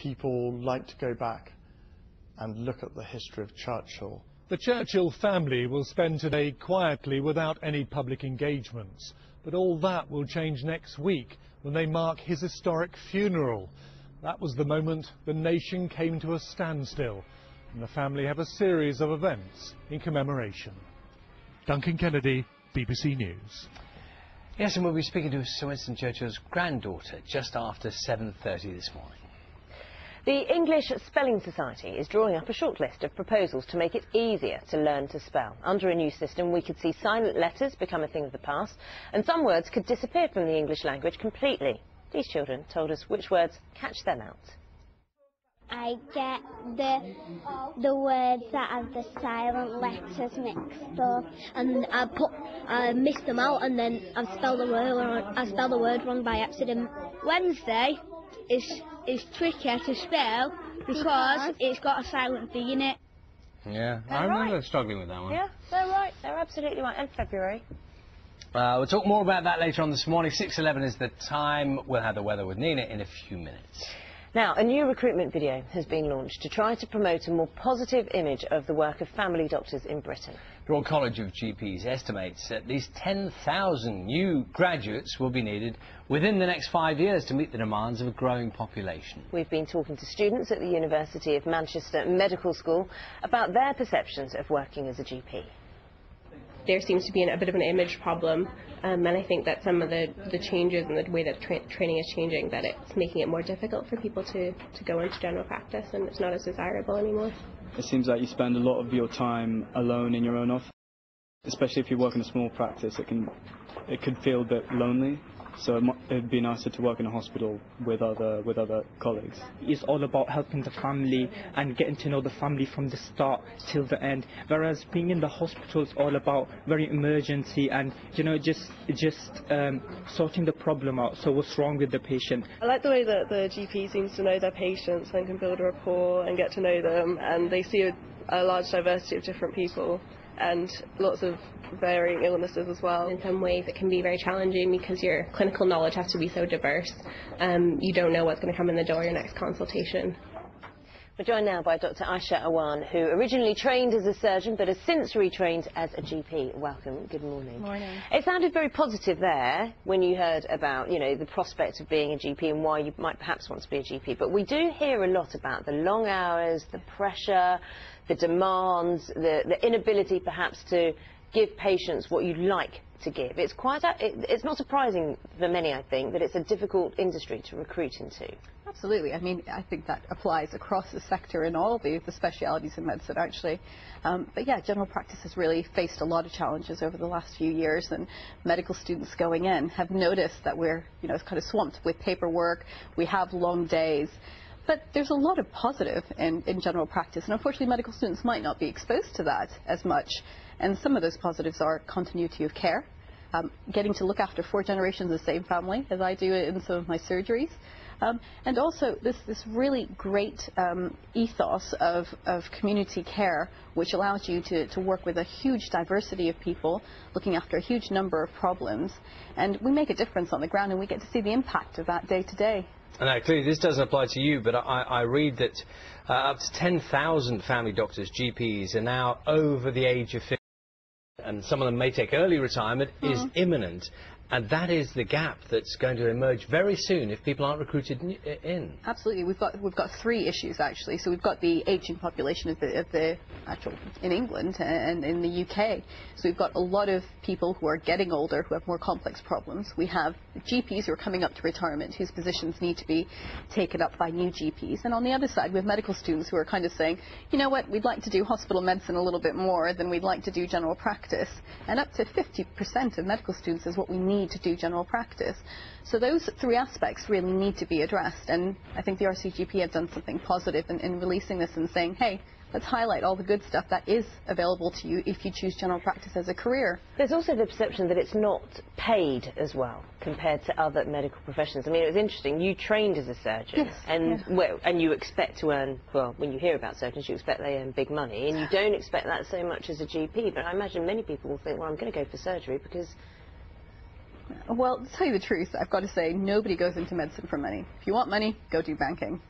people like to go back and look at the history of Churchill. The Churchill family will spend today quietly without any public engagements. But all that will change next week when they mark his historic funeral. That was the moment the nation came to a standstill, and the family have a series of events in commemoration. Duncan Kennedy, BBC News. Yes, and we'll be speaking to Sir Winston Churchill's granddaughter just after 7:30 this morning. The English Spelling Society is drawing up a short list of proposals to make it easier to learn to spell. Under a new system, we could see silent letters become a thing of the past, and some words could disappear from the English language completely. These children told us which words catch them out. I get the words that have the silent letters mixed up, and I miss them out, and then I spell the word wrong by accident. Wednesday is trickier to spell because it's got a silent V in it. Yeah, I remember struggling with that one. Yeah, they're right. They're absolutely right. And February. We'll talk more about that later on this morning. 6:11 is the time. We'll have the weather with Nina in a few minutes. Now, a new recruitment video has been launched to try to promote a more positive image of the work of family doctors in Britain. The Royal College of GPs estimates at least 10,000 new graduates will be needed within the next 5 years to meet the demands of a growing population. We've been talking to students at the University of Manchester Medical School about their perceptions of working as a GP. There seems to be a bit of an image problem, and I think that some of the changes in the way that training is changing, that it's making it more difficult for people to go into general practice, and it's not as desirable anymore. It seems like you spend a lot of your time alone in your own office, especially if you work in a small practice. It could feel a bit lonely. So it'd be nicer to work in a hospital with other colleagues. It's all about helping the family and getting to know the family from the start till the end. Whereas being in the hospital is all about very emergency and just sorting the problem out. So what's wrong with the patient? I like the way that the GP seems to know their patients and can build a rapport and get to know them, and they see a large diversity of different people and lots of varying illnesses as well. In some ways it can be very challenging because your clinical knowledge has to be so diverse. You don't know what's going to come in the door your next consultation. We're joined now by Dr. Aisha Awan, who originally trained as a surgeon but has since retrained as a GP. Welcome. Good morning. Morning. It sounded very positive there when you heard about, the prospect of being a GP and why you might perhaps want to be a GP. But we do hear a lot about the long hours, the pressure, the demands, the inability perhaps to give patients what you'd like to give. It's not surprising for many, I think, that it's a difficult industry to recruit into. Absolutely. I mean, I think that applies across the sector in all the specialities in medicine, actually. But yeah, general practice has really faced a lot of challenges over the last few years, and medical students going in have noticed that we're, kind of swamped with paperwork. We have long days. But there's a lot of positive in general practice, and unfortunately medical students might not be exposed to that as much. And some of those positives are continuity of care, getting to look after 4 generations of the same family as I do in some of my surgeries, and also this really great ethos of community care, which allows you to work with a huge diversity of people, looking after a huge number of problems, and we make a difference on the ground, and we get to see the impact of that day to day. Now, clearly this doesn't apply to you, but I read that up to 10,000 family doctors, GPs, are now over the age of 50, and some of them may take early retirement, is imminent. And that is the gap that's going to emerge very soon if people aren't recruited in. Absolutely. We've got 3 issues, actually. So we've got the ageing population of the actual in England and in the UK. So we've got a lot of people who are getting older who have more complex problems. We have GPs who are coming up to retirement whose positions need to be taken up by new GPs. And on the other side, we have medical students who are kind of saying, you know what, we'd like to do hospital medicine a little bit more than we'd like to do general practice. And up to 50% of medical students is what we need to do general practice. So those 3 aspects really need to be addressed, and I think the RCGP have done something positive in releasing this and saying, hey, let's highlight all the good stuff that is available to you if you choose general practice as a career. There's also the perception that it's not paid as well compared to other medical professions. I mean, it was interesting, you trained as a surgeon, yes, and well, and you expect to earn, well, when you hear about surgeons, you expect they earn big money, and you don't expect that so much as a GP, but I imagine many people will think, well, I'm going to go for surgery because... Well, to tell you the truth, I've got to say, nobody goes into medicine for money. If you want money, go do banking.